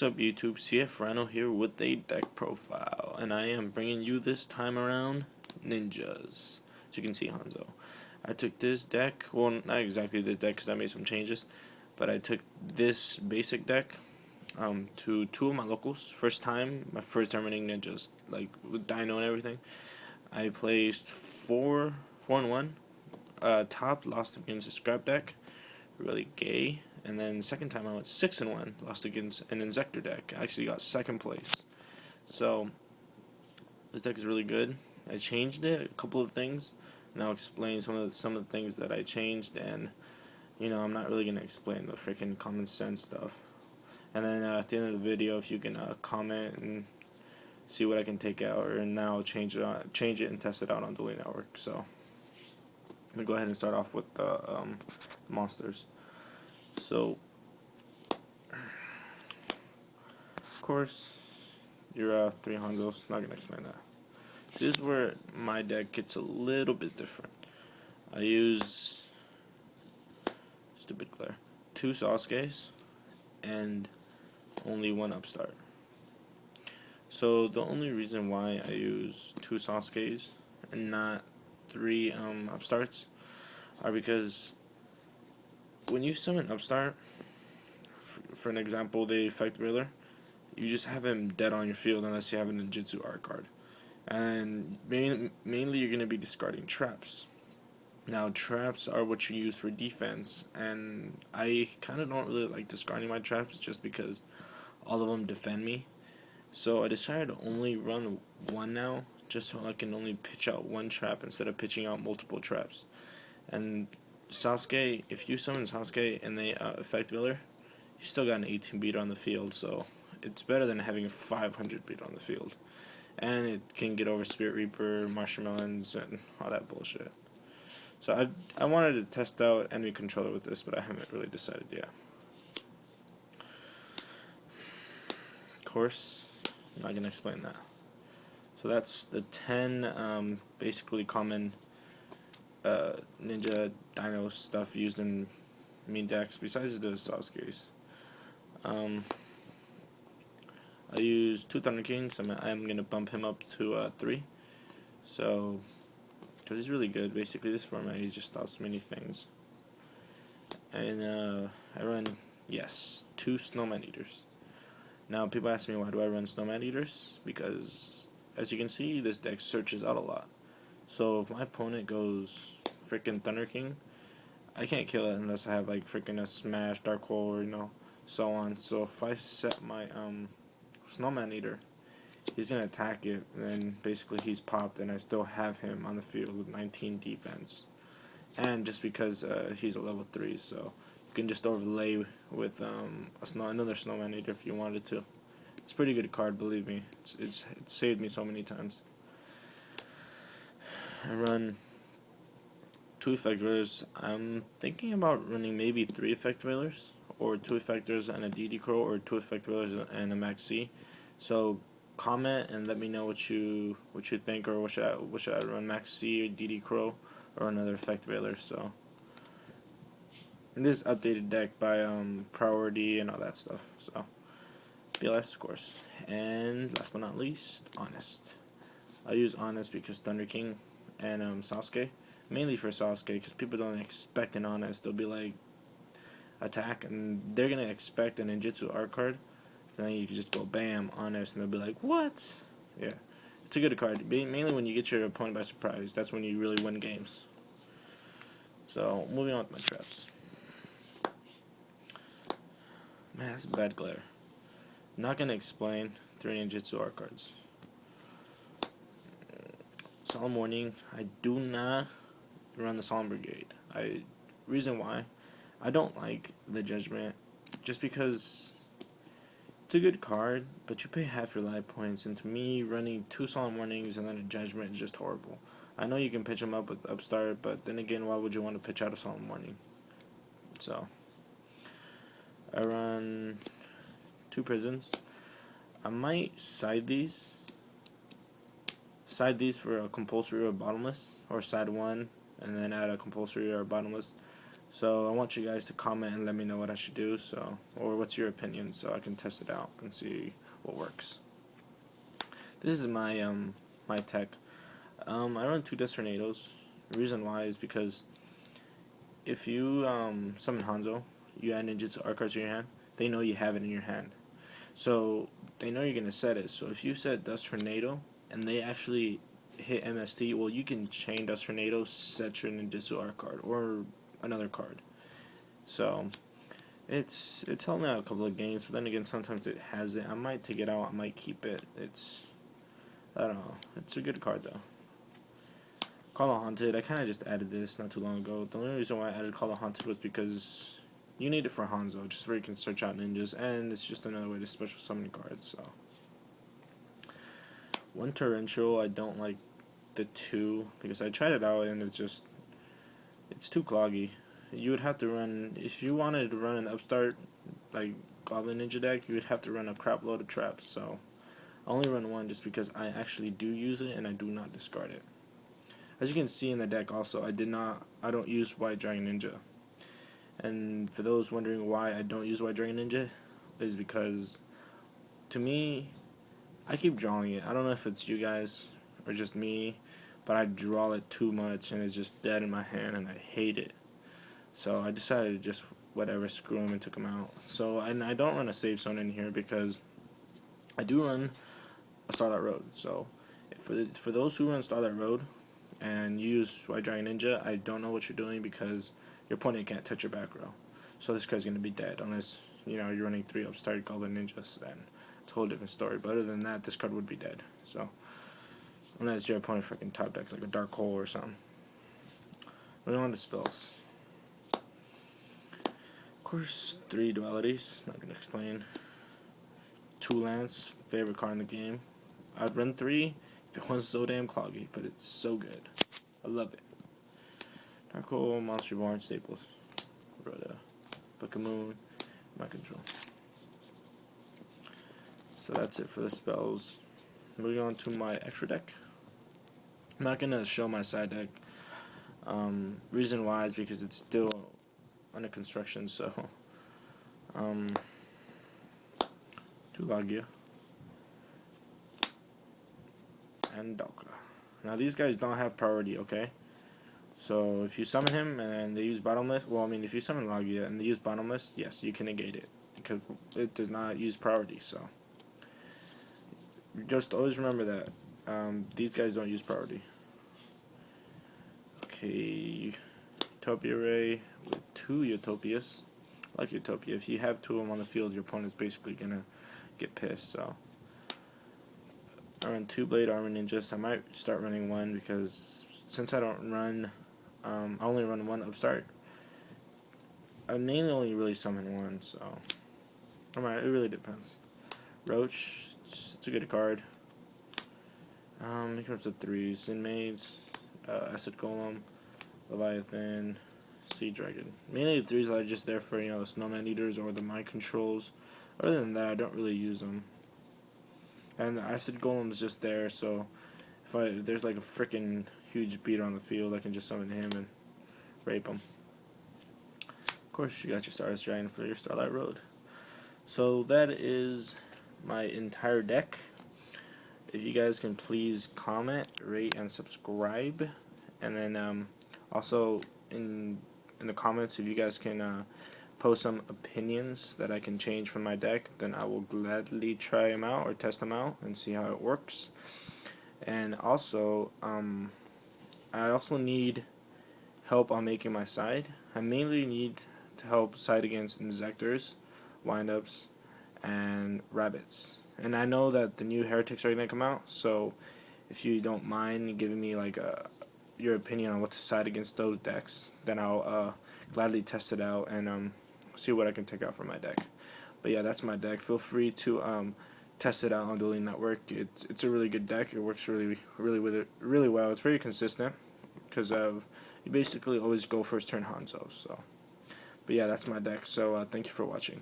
up YouTube, CF Rhino here with a deck profile, and I am bringing you this time around ninjas. As you can see, Hanzo. I took this deck, well not exactly this deck because I made some changes, but I took this basic deck to two of my locals. My first time running ninjas, like with Dino and everything. I placed 4-1. Top lost against a scrap deck, really gay. And then second time I went 6-1, lost against an Inzector deck. I actually got second place. So this deck is really good. I changed it, a couple of things, and I'll explain some of the things that I changed. And I'm not really gonna explain the freaking common sense stuff. And then at the end of the video, if you can comment and see what I can take out, and then I'll change it and test it out on Dueling Network. So I'm gonna go ahead and start off with the monsters. So, of course, your 3 Hanzos, not gonna explain that. This is where my deck gets a little bit different. I use, stupid glare, 2 Sasuke's and only 1 Upstart. So the only reason why I use 2 Sasuke's and not 3 Upstarts are because when you summon Upstart, for an example, the Effect Veiler, you just have him dead on your field unless you have a Ninjutsu art card. And mainly you're going to be discarding traps. Now, traps are what you use for defense, and I kind of don't really like discarding my traps just because all of them defend me. So I decided to only run 1 now, just so I can only pitch out 1 trap instead of pitching out multiple traps. And Sasuke, if you summon Sasuke and they Effect Veiler, you still got an 18 beat on the field, so it's better than having a 500 beat on the field. And it can get over Spirit Reaper, Marshmallows, and all that bullshit. So I wanted to test out enemy controller with this, but I haven't really decided yet. Of course, I'm not going to explain that. So that's the 10 basically common Ninja Dino stuff used in main decks besides the Sasuke's. I use 2 Thunder Kings. I'm gonna bump him up to 3. So, because he's really good. Basically, this format he just stops many things. And I run 2 Snowman Eaters. Now people ask me why do I run Snowman Eaters? Because as you can see, this deck searches out a lot. So if my opponent goes freaking Thunder King, I can't kill it unless I have like freaking a Smash, Dark Hole, or so on. So if I set my Snowman Eater, he's gonna attack it, and then basically he's popped, and I still have him on the field with 19 defense. And just because he's a level 3, so you can just overlay with another Snowman Eater if you wanted to. It's a pretty good card, believe me. It's saved me so many times. I run 2 Effect Veilers. I'm thinking about running maybe 3 Effect Veilers, or 2 Effectors and a DD Crow, or 2 Effect Veilers and a Max C. So comment and let me know what you think, or what should I run, Max C or DD Crow or another Effect Veiler. So this updated deck by Priority and all that stuff. So BLS, of course, and last but not least, Honest. I use Honest because Thunder King and Sasuke, mainly for Sasuke, because people don't expect an Honest. They'll be like, attack, and they're gonna expect a Ninjutsu art card, and then you can just go bam, Honest, and they'll be like, what? Yeah, it's a good card, mainly when you get your opponent by surprise. That's when you really win games. So moving on with my traps. Man, that's a bad glare. Not gonna explain 3 Ninjutsu art cards. Solemn Warning, I do not run the Solemn Brigade. Reason why, I don't like the Judgment, just because it's a good card, but you pay half your life points, and to me, running 2 Solemn Warnings and then a Judgment is just horrible. I know you can pitch them up with Upstart, but then again, why would you want to pitch out a Solemn Warning? So, I run 2 Prisons. I might side these for a compulsory or bottomless, or side 1 and then add a compulsory or bottomless. So I want you guys to comment and let me know what I should do, or what's your opinion, so I can test it out and see what works. This is my tech. I run 2 Death Tornadoes. The reason why is because if you summon Hanzo, you add ninjutsu art cards in your hand, they know you have it in your hand. So they know you're gonna set it. So if you set Dust Tornado and they actually hit MST, well, you can chain Dust Tornado, set your ninjutsu art card or another card. So it's helped me out a couple of games, but then again, sometimes it has it. I might take it out. I might keep it. I don't know. It's a good card though. Call of Haunted, I kind of just added this not too long ago. The only reason why I added Call of Haunted was because you need it for Hanzo, just so you can search out ninjas, and it's just another way to special summon cards, so. One torrential, I don't like the 2, because I tried it out and it's too cloggy. You would have to run, if you wanted to run an upstart, like Goblin Ninja deck, you would have to run a crap load of traps, so. I only run 1 just because I actually do use it and I do not discard it. As you can see in the deck also, I don't use White Dragon Ninja. And for those wondering why I don't use White Dragon Ninja, is because, to me, I keep drawing it. I don't know if it's you guys or just me, but I draw it too much and it's just dead in my hand and I hate it. So I decided to just, whatever, screw him and took him out. So, and I don't run a save zone in here because I do run a Starlight Road. So, for those who run Starlight Road, and use White Dragon Ninja, I don't know what you're doing because your opponent can't touch your back row. So this guy's going to be dead unless, you're running 3 upstart Goblin Ninjas, then it's a whole different story. But other than that, this card would be dead. So, unless your opponent freaking top decks like a Dark Hole or something. Moving on to spells. Of course, 3 dualities, not going to explain. 2 Lance, favorite card in the game. I'd run 3 if it wasn't so damn cloggy, but it's so good. I love it. Dark Hole, Monster Reborn, Staples, Rhoda, Book of Moon, my control. So that's it for the spells. Moving on to my extra deck. I'm not gonna show my side deck. Reason why is because it's still under construction. So, 2 Lagia and Dalka. Now these guys don't have priority, okay? So if you summon him and they use Bottomless, well, I mean, if you summon Lagia and they use Bottomless, yes, you can negate it because it does not use priority. So just always remember that these guys don't use priority. Okay, Utopia Ray with 2 Utopias. I like Utopia. If you have 2 of them on the field, your opponent's basically gonna get pissed. So I run 2 Blade Armor Ninjas. I might start running 1 because since I don't run, I only run 1 upstart. I mainly only really summon 1, so it really depends. Roach, it's a good card. Here comes the 3s: Sin Maids, Acid Golem, Leviathan, Sea Dragon. Mainly the 3s are just there for the Snowman Eaters or the Mind Controls. Other than that, I don't really use them. And the Acid Golem is just there, so if there's like a freaking huge beater on the field, I can just summon him and rape him. Of course, you got your Stardust Dragon for your Starlight Road. So that is my entire deck. If you guys can please comment, rate, and subscribe, and then also in the comments, if you guys can post some opinions that I can change from my deck, then I will gladly try them out or test them out and see how it works. And also, I also need help on making my side. I mainly need to help side against Insectors, Windups, and Rabbits. And I know that the new Heretics are going to come out, so if you don't mind giving me like your opinion on what to side against those decks, then I'll gladly test it out and see what I can take out from my deck. But yeah, that's my deck. Feel free to test it out on Dueling Network. It's a really good deck. It works really well. It's very consistent because you basically always go first turn Hanzo. So, but yeah, that's my deck. So thank you for watching.